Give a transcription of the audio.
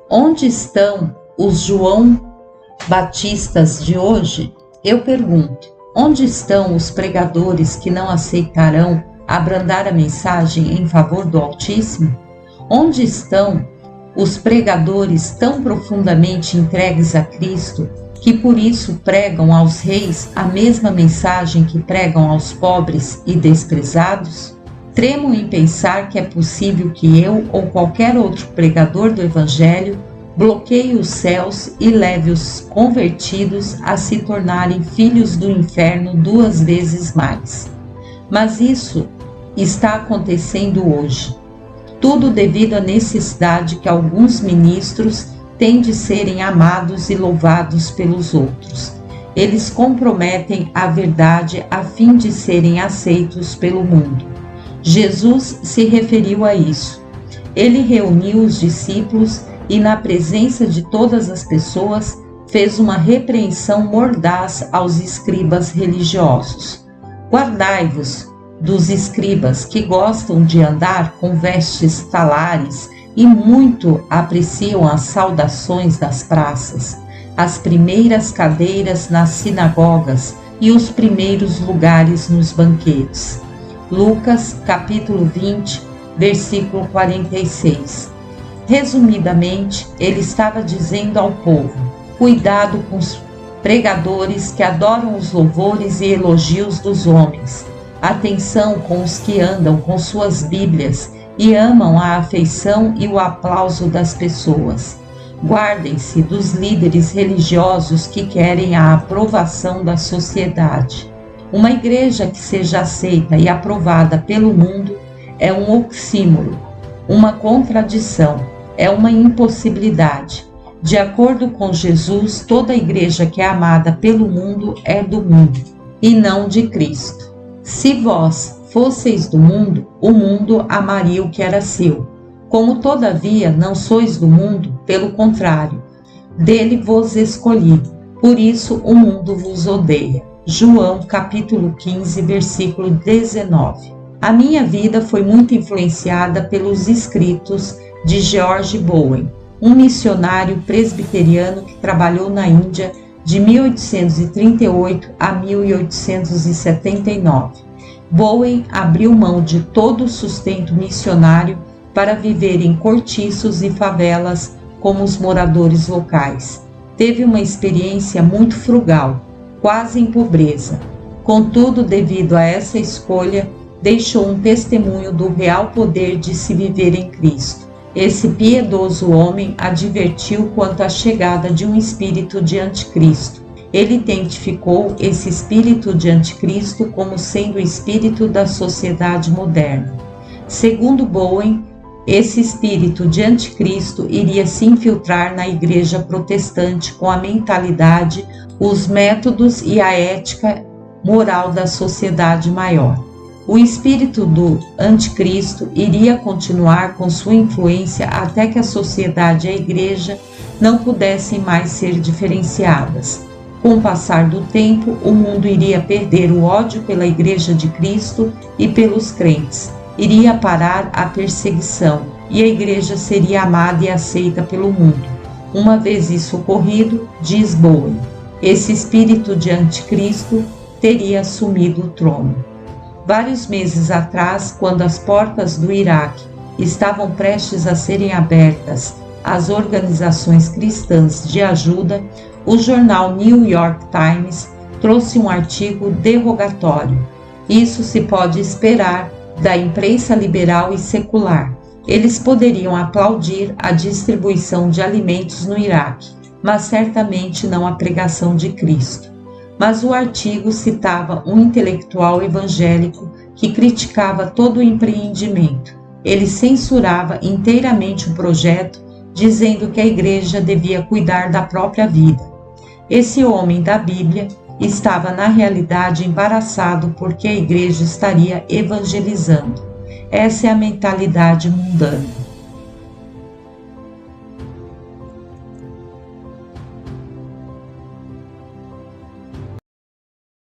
Onde estão os João Batistas de hoje? Eu pergunto, onde estão os pregadores que não aceitarão abrandar a mensagem em favor do Altíssimo? Onde estão os pregadores tão profundamente entregues a Cristo que por isso pregam aos reis a mesma mensagem que pregam aos pobres e desprezados? Tremo em pensar que é possível que eu ou qualquer outro pregador do Evangelho bloqueie os céus e leve os convertidos a se tornarem filhos do inferno 2 vezes mais. Mas isso está acontecendo hoje. Tudo devido à necessidade que alguns ministros têm de serem amados e louvados pelos outros. Eles comprometem a verdade a fim de serem aceitos pelo mundo. Jesus se referiu a isso. Ele reuniu os discípulos e, na presença de todas as pessoas, fez uma repreensão mordaz aos escribas religiosos. Guardai-vos dos escribas que gostam de andar com vestes talares e muito apreciam as saudações das praças, as primeiras cadeiras nas sinagogas e os primeiros lugares nos banquetes. Lucas, capítulo 20, versículo 46. Resumidamente, ele estava dizendo ao povo: cuidado com os pregadores que adoram os louvores e elogios dos homens. Atenção com os que andam com suas Bíblias e amam a afeição e o aplauso das pessoas. Guardem-se dos líderes religiosos que querem a aprovação da sociedade. Uma igreja que seja aceita e aprovada pelo mundo é um oxímoro, uma contradição, é uma impossibilidade. De acordo com Jesus, toda igreja que é amada pelo mundo é do mundo e não de Cristo. Se vós fosseis do mundo, o mundo amaria o que era seu. Como todavia não sois do mundo, pelo contrário, dele vos escolhi. Por isso o mundo vos odeia. João capítulo 15, versículo 19. A minha vida foi muito influenciada pelos escritos de George Bowen, um missionário presbiteriano que trabalhou na Índia de 1838 a 1879. Bowen abriu mão de todo o sustento missionário para viver em cortiços e favelas como os moradores locais. Teve uma experiência muito frugal, quase em pobreza. Contudo, devido a essa escolha, deixou um testemunho do real poder de se viver em Cristo. Esse piedoso homem advertiu quanto à chegada de um espírito de anticristo. Ele identificou esse espírito de anticristo como sendo o espírito da sociedade moderna. Segundo Bowen, esse espírito de anticristo iria se infiltrar na igreja protestante com a mentalidade, os métodos e a ética moral da sociedade maior. O espírito do anticristo iria continuar com sua influência até que a sociedade e a igreja não pudessem mais ser diferenciadas. Com o passar do tempo, o mundo iria perder o ódio pela Igreja de Cristo e pelos crentes. Iria parar a perseguição e a igreja seria amada e aceita pelo mundo. Uma vez isso ocorrido, diz Bowen, esse espírito de anticristo teria assumido o trono. Vários meses atrás, quando as portas do Iraque estavam prestes a serem abertas às organizações cristãs de ajuda, o jornal New York Times trouxe um artigo derrogatório. Isso se pode esperar da imprensa liberal e secular. Eles poderiam aplaudir a distribuição de alimentos no Iraque, mas certamente não a pregação de Cristo. Mas o artigo citava um intelectual evangélico que criticava todo o empreendimento. Ele censurava inteiramente o projeto, dizendo que a igreja devia cuidar da própria vida. Esse homem da Bíblia estava na realidade embaraçado porque a igreja estaria evangelizando. Essa é a mentalidade mundana.